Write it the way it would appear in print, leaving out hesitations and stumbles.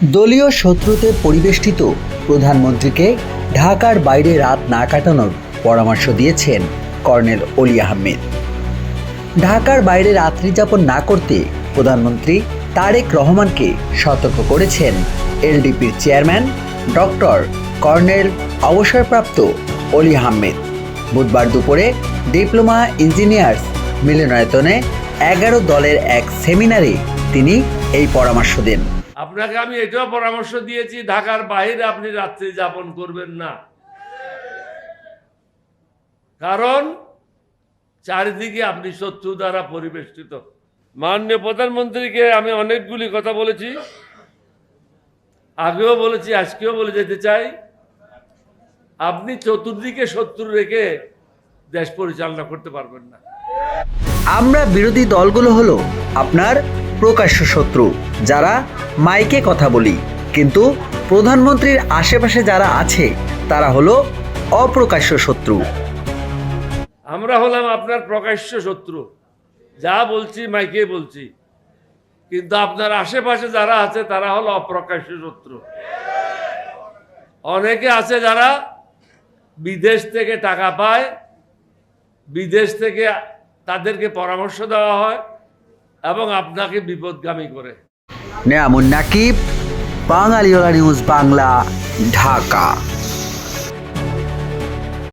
দলীয় শত্রুতে পরিবেষ্টিত প্রধানমন্ত্রীকে ঢাকার বাইরে রাত না কাটানোর পরামর্শ দিয়েছেন কর্নেল অলি আহমেদ। ঢাকার বাইরে রাত্রিযাপন না করতে প্রধানমন্ত্রী তারেক রহমানকে সতর্ক করেছেন এলডিপির চেয়ারম্যান ডক্টর কর্নেল অবসরপ্রাপ্ত অলি আহমেদ। বুধবার দুপুরে ডিপ্লোমা ইঞ্জিনিয়ার্স মিলনায়তনে 11 দলের এক সেমিনারে তিনি এই পরামর্শ দেন। আপনাকে আমি এটাও পরামর্শ দিয়েছি, ঢাকার বাইরে আপনি রাত্রি যাপন করবেন না, কারণ চারিদিকে আপনি শত্রু দ্বারা পরিবেষ্টিত। মাননীয় প্রধানমন্ত্রীকে আমি অনেকগুলি কথা বলেছি, আগেও বলেছি, আজকেও বলে যেতে চাই, আপনি চতুর্দিকে শত্রু রেখে দেশ পরিচালনা করতে পারবেন না। আমরা বিরোধী দলগুলো হলো আপনার প্রকাশ্য শত্রু, যারা মাইকে কথা বলি, কিন্তু প্রধানমন্ত্রীর আশেপাশে যারা আছে তারা হলো অপ্রকাশ্য শত্রু। আমরা হলাম আপনার প্রকাশ্য শত্রু, যা বলছি মাইকে বলছি, কিন্তু আপনার আশেপাশে যারা আছে তারা হলো অপ্রকাশ্য শত্রু। অনেকে আছে যারা বিদেশ থেকে টাকা পায়, বিদেশ থেকে তাদেরকে পরামর্শ দেওয়া হয় এবং আপনাকে বিপদগামী করে। নেয়ামুন নাকিব, বাঙালিওয়ালা নিউজ বাংলা, ঢাকা।